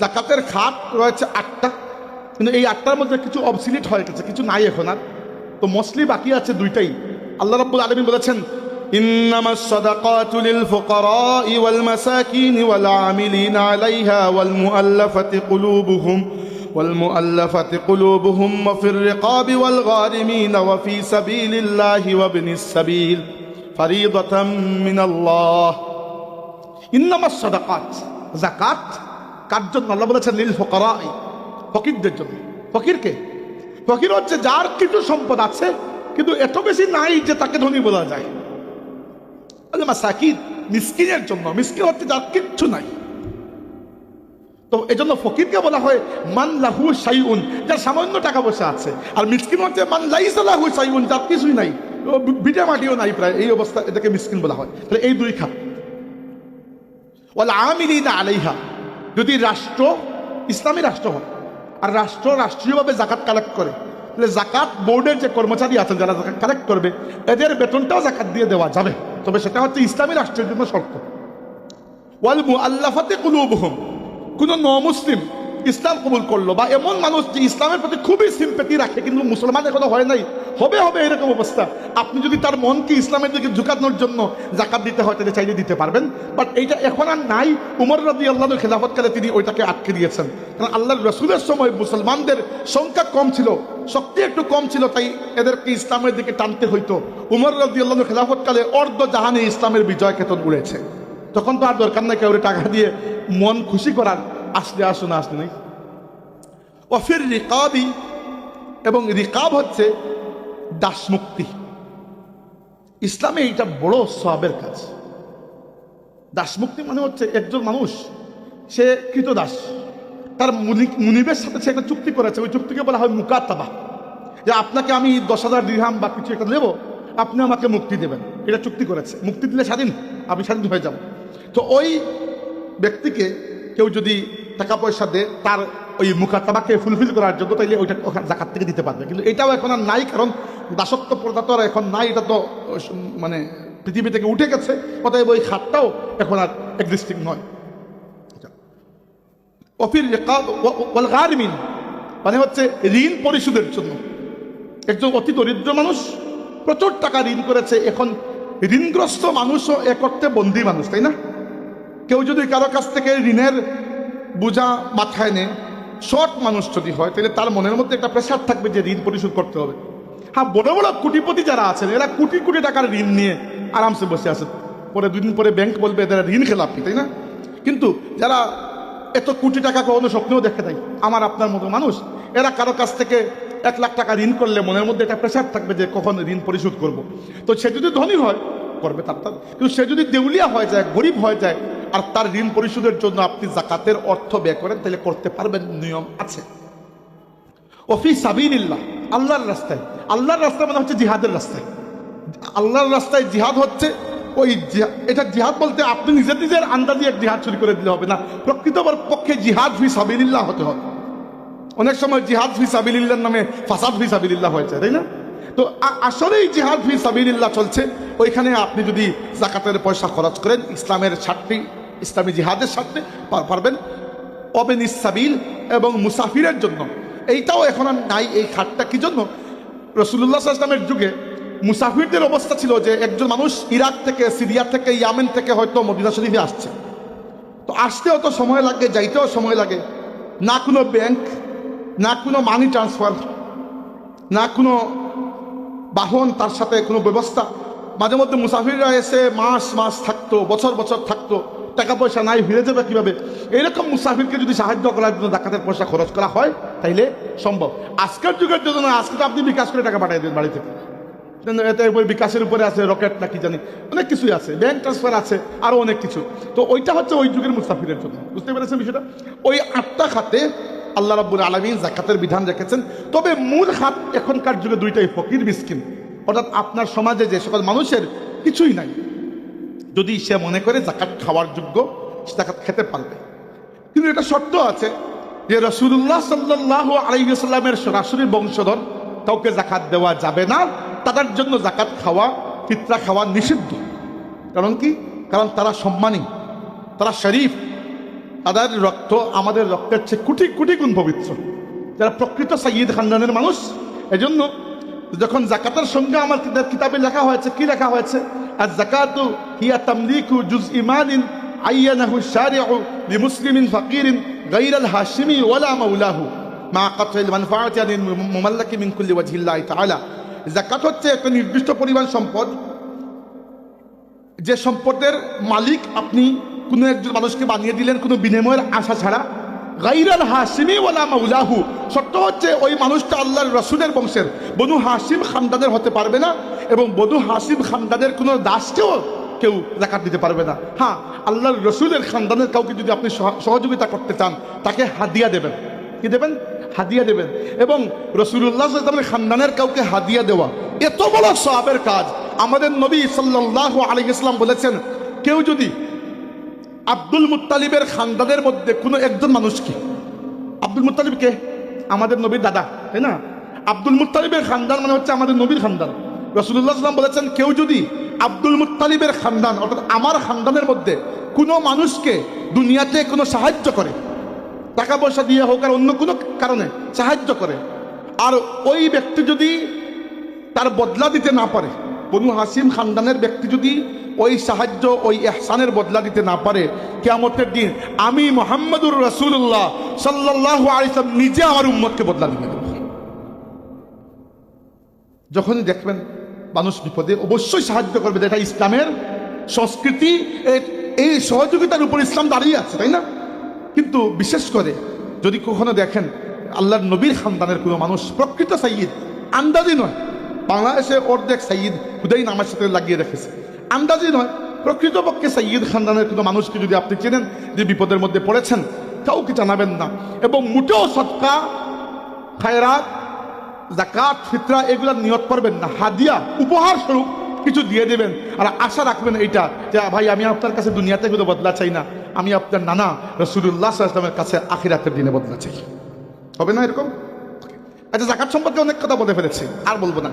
জাকাতের খাত রয়েছে 8টা, কিন্তু এই 8টার মধ্যে কিছু অবসলিট হয়ে গেছে, কিছু নাই এখন আর, তো মোস্টলি বাকি আছে 2টাই। আল্লাহ রাব্বুল আলামিন বলেছেন ইন্নামাস সাদাকাতু লিল ফুকারাই ওয়াল মাসাকিন ওয়াল আমিলিনা আলাইহা ওয়াল মুআল্লাফাতি কুলুবুহুম ওয়া ফির রিকাবি ওয়াল গারিমিন ওয়া ফি সাবিলিল্লাহি ওয়া ইবনিস সাবিল ফারিদাতাম মিনাল্লাহ। ইন্নামাস সাদাকাত, যাকাত কার জন্য? আল্লাহ বলেছেন লিল ফুকারাই, ফকিরদের জন্য। ফকিরকে? ফকির হচ্ছে যার কিছু সম্পদ আছে কিন্তু এত বেশি নাই যে তাকে ধনী বলা যায়। মাসাকিন, মিসকিনের জন্য। মিসকিন হচ্ছে যার কিচ্ছু নাই। তো এজন্য ফকিরকে বলা হয় মান লাহু শাইউন, যার সামান্য টাকা পয়সা আছে। আর মিসকিন হচ্ছে মান লাইসা লাহু শাইউন, যার কিছুই নাই, বিটা মাটিও নাই প্রায়, এই অবস্থা, এটাকে মিসকিন বলা হয়। তাহলে এই 2 খাত। ওয়াল আমিলিনা আলাইহা, যদি রাষ্ট্র ইসলামী রাষ্ট্র হয় আর রাষ্ট্র রাষ্ট্রীয়ভাবে জাকাত কালেক্ট করে, তাহলে জাকাত বোর্ডের যে কর্মচারী আছেন যারা জাকাত কালেক্ট করবে, এদের বেতনটাও জাকাত দিয়ে দেওয়া যাবে, তবে সেটা হচ্ছে ইসলামী রাষ্ট্রের জন্য শর্ত। ওয়াল মুআল্লাফাতি কুলুবুহুম, কোনো নমুসলিম ইসলাম কবুল করলো বা এমন মানুষ যে ইসলামের প্রতি খুবই সিম্পেথি রাখে কিন্তু মুসলমান এখনো হয় নাই, হবে এরকম অবস্থা, আপনি যদি তার মনকে ইসলামের দিকে ঝুঁকানোর জন্য জাকাত দিতে হয় তাহলে চাইলে দিতে পারবেন। বাট এইটা এখন আর নাই। উমর রাদিয়াল্লাহু খেলাফতকালে তিনি ওইটাকে আটকে দিয়েছেন, কারণ আল্লাহর রাসূলের সময় মুসলমানদের সংখ্যা কম ছিল, শক্তি একটু কম ছিল, তাই এদেরকে ইসলামের দিকে টানতে হইতো। উমর রাদিয়াল্লাহু খেলাফতকালে অর্ধ জাহানে ইসলামের বিজয় কেতন উড়েছে। তখন তো আর দরকার নাই কেউ টাকা দিয়ে মন খুশি করার, আসলে আসো না আসলে নাই। ওয়াফির রিকাবি, এবং রিকাব হচ্ছে দাসমুক্তি। ইসলামে এইটা বড় সওয়াবের কাজ। দাসমুক্তি মানে হচ্ছে একজন মানুষ, সে কৃতদাস, তার মুনিবের সাথে সে একটা চুক্তি করেছে, ওই চুক্তিকে বলা হয় মুকাতাবা, যে আপনাকে আমি 10,000 দিরহাম বা কিছু একটা দেবো, আপনি আমাকে মুক্তি দেবেন, এটা চুক্তি করেছে। মুক্তি দিলে স্বাধীন, আপনি স্বাধীন হয়ে যাবেন। তো ওই ব্যক্তিকে কেউ যদি টাকা পয়সা দেয় তার ওই মুকাতাবাকে ফুলফিল করার জন্য, তাইলে ওইটা জাকাত থেকে দিতে পারবে। কিন্তু এটাও এখন আর নাই, কারণ দাসত্ব প্রথা তো আর এখন নাই, এটা তো মানে পৃথিবী থেকে উঠে গেছে, অতএব ওই খাতটাও এখন আর এক্সিস্টিং নয়। ওয়াফির রিকাব ওয়াল গারিমিন মানে হচ্ছে ঋণ পরিশোধের জন্য। একজন অতি দরিদ্র মানুষ প্রচুর টাকা ঋণ করেছে, এখন ঋণগ্রস্ত মানুষও এক অর্থে বন্দী মানুষ, তাই না? কেউ যদি কারো কাছ থেকে ঋণের বোঝা মাথায় নেয়, শর্ট মানুষ যদি হয়, তাহলে তার মনের মধ্যে একটা প্রেশার থাকবে যে ঋণ পরিশোধ করতে হবে। হ্যাঁ, বড় বড় কোটিপতি যারা আছেন এরা কোটি কোটি টাকার ঋণ নিয়ে আরামসে বসে আছে, পরে 2 দিন পরে ব্যাংক বলবে এদের ঋণ খেলাপি, তাই না? কিন্তু যারা এত কোটি টাকা কখনো স্বপ্নেও দেখে নাই, আমার আপনার মতো মানুষ, এরা কারো কাছ থেকে 1 লাখ টাকা ঋণ করলে মনের মধ্যে একটা প্রেশার থাকবে যে কখন ঋণ পরিশোধ করব। তো সে যদি ধনী হয় করবে তার, কিন্তু সে যদি দেউলিয়া হয়ে যায়, গরিব হয়ে যায়, আর তার ঋণ পরিশোধের জন্য আপনি জাকাতের অর্থ ব্যয় করেন, তাহলে করতে পারবেন, নিয়ম আছে। ওফি সাবিলিল্লাহ, আল্লাহর রাস্তায়। আল্লাহর রাস্তা মানে হচ্ছে জিহাদের রাস্তায়। আল্লাহর রাস্তায় জিহাদ হচ্ছে ওই এটা জিহাদ বলতে আপনি নিজের আন্দাজে এক জিহাদ শুরু করে দিলে হবে না, প্রকৃত পক্ষে জিহাদ ফি সাবিলিল্লাহ হতে হবে। অনেক সময় জিহাদ ফি সাবিলিল্লাহর নামে ফাসাদ ফি সাবিলিল্লাহ হয়েছে, তাই না? তো আসলেই জিহাদ ফি সাবিলিল্লাহ চলছে, ওইখানে আপনি যদি জাকাতের পয়সা খরচ করেন ইসলামের স্বার্থে, ইসলামী জিহাদের স্বার্থে পারবেন। অবেনিস সাবিল এবং মুসাফিরের জন্য এইটাও এখন আর নাই। এই খাতটা কি জন্য? রাসূলুল্লাহ সাল্লাল্লাহু আলাইহি ওয়াসাল্লামের যুগে মুসাফিরদের অবস্থা ছিল যে একজন মানুষ ইরাক থেকে, সিরিয়া থেকে, ইয়ামেন থেকে হয়তো মদিনা শরীফে আসছে, তো আসতেও তো সময় লাগে, যাইতেও সময় লাগে, না কোনো ব্যাংক, না কোনো মানি ট্রান্সফার, না কোনো বাহন, তার সাথে কোনো ব্যবস্থা। মাঝে মধ্যে মুসাফিররা এসে মাস মাস থাকতো, বছর বছর থাকতো, টাকা পয়সা নাই, ফিরে যাবে কিভাবে? এইরকম মুসাফিরকে যদি সাহায্য করার জন্য জাকাতের পয়সা খরচ করা হয় তাইলে সম্ভব। আজকের যুগের জন্য না, আজকে তো আপনি বিকাশ করে টাকা পাঠিয়ে দেন বাড়ি থেকে, এতে বিকাশের উপরে আছে রকেট নাকি জানি, অনেক কিছুই আছে, ব্যাংক ট্রান্সফার আছে, আরো অনেক কিছু। তো ওইটা হচ্ছে ওই যুগের মুসাফিরের জন্য। বুঝতে পেরেছেন বিষয়টা? ওই 8টা খাতে আল্লাহ রাব্বুল আলামিন জাকাতের বিধান রেখেছেন। তবে মূল খাত এখনকার যুগে 2টাই, ফকির মিসকিন। অর্থাৎ আপনার সমাজে যে সকল মানুষের কিছুই নাই, যদি সে মনে করে জাকাত খাওয়ার যোগ্য, সে জাকাত খেতে পারবে। কিন্তু এটা শর্ত আছে যে রাসূলুল্লাহ সাল্লাল্লাহু আলাইহি ওয়াসাল্লামের সরাসরি বংশধর কাউকে জাকাত দেওয়া যাবে না, তাদের জন্য জাকাত খাওয়া, ফিতরা খাওয়া নিষিদ্ধ। কারণ কি? কারণ তারা সম্মানী, তারা শরীফ, তাদের রক্ত আমাদের রক্তের চেয়ে কোটি কোটি গুণ পবিত্র, যারা প্রকৃত সাইয়্যিদ খানদানের মানুষ। এজন্য যখন জাকাতের সঙ্গে আমার কিতাবে লেখা হয়েছে, কি লেখা হয়েছে? আর জাকাতু হিয়া তামলিকু জুজই মালিন আইয়ানাহু শারিউ লিমুসলিমিন ফাকিরিন গায়রাল হাশিমি ওয়ালা মাওলাহু মা কাতইল মানফাআতি আনিল মুমাল্লাকি মিন কুল্লি ওয়াজহিল্লাহি তাআলা। জাকাত হচ্ছে একটা নির্দিষ্ট পরিমাণ সম্পদ, যে সম্পদের মালিক আপনি কোনো একজন মানুষকে বানিয়ে দিলেন কোনো বিনিময়ের আশা ছাড়া। গায়রাল হাশিমি ওয়ালা মাওলাহু, শর্ত হচ্ছে ওই মানুষটা আল্লাহর রাসূলের বংশের বনু হাশিম খানদানের হতে পারবে না, এবং বনু হাশিম খানদানের কোনো দাসকেও কেউ যাকাত দিতে পারবে না। হ্যাঁ, আল্লাহর রাসূলের খানদানের কাউকে যদি আপনি সহযোগিতা করতে চান, তাকে হাদিয়া দেবেন। কি দেবেন? হাদিয়া দেবেন। এবং রাসূলুল্লাহ সাল্লাল্লাহু আলাইহি ওয়াসাল্লামের খানদানের কাউকে হাদিয়া দেওয়া এত বড় সওয়াবের কাজ। আমাদের নবী সাল্লাল্লাহু আলাইহি ওয়াসাল্লাম বলেছেন, কেউ যদি আব্দুল মুত্তালিবের খানদানের মধ্যে কোনো একজন মানুষকে, আব্দুল মুত্তালিব কে? আমাদের নবীর দাদা, তাই না? আব্দুল মুত্তালিবের খানদান মানে হচ্ছে আমাদের নবীর খানদান। রাসূলুল্লাহ সাল্লাল্লাহু আলাইহি ওয়াসাল্লাম বলেছেন, কেউ যদি আব্দুল মুত্তালিবের খানদান অর্থাৎ আমার খানদানের মধ্যে কোনো মানুষকে দুনিয়াতে কোনো সাহায্য করে, টাকা পয়সা দিয়ে হোক আর অন্য কোনো কারণে সাহায্য করে, আর ওই ব্যক্তি যদি তার বদলা দিতে না পারে, বনু হাশিম খানদানের ব্যক্তি যদি ওই সাহায্য ওই ইহসানের বদলা দিতে না পারে, কিয়ামতের দিন আমি মুহাম্মদুর রাসূলুল্লাহ সাল্লাল্লাহু আলাইহি ওয়াসাল্লাম নিজে আমার উম্মতকে বদলা দিয়ে দেব। যখনই দেখবেন মানুষ বিপদে, অবশ্যই সাহায্য করবে, এটা ইসলামের সংস্কৃতি। এই সহযোগিতার উপর ইসলাম দাঁড়িয়ে আছে, তাই না? কিন্তু বিশেষ করে যদি কখনো দেখেন আল্লাহর নবীর খানদানের কোনো মানুষ প্রকৃত সাইয়্যিদ, আন্দাজি নয়, বাংলাদেশে অর্ধেক সাইয়্যিদ খুদাই নামের সাথে লাগিয়ে রেখেছে, আন্দাজি নয়, প্রকৃতপক্ষে সাইয়্যিদ খানদানের কোনো মানুষকে যদি আপনি চেনেন যে বিপদের মধ্যে পড়েছেন, কাউকে জানাবেন না। এবং মোটেও সদকা, খায়রাত, যাকাত, ফিতরা এগুলার নিয়ত করবেন না। হাদিয়া, উপহার স্বরূপ কিছু দিয়ে দেবেন, আর আশা রাখবেন এইটা যে ভাই আমি আপনার কাছে দুনিয়াতে কোনো বদলা চাই না, আমি আপনার নানা রাসূলুল্লাহ সাল্লাল্লাহু আলাইহি ওয়াসাল্লামের কাছে আখিরাতের দিনে বদলা চাই। হবে না এরকম? আচ্ছা, যাকাত সম্পর্কে অনেক কথা বলে ফেলেছি, আর বলবো না।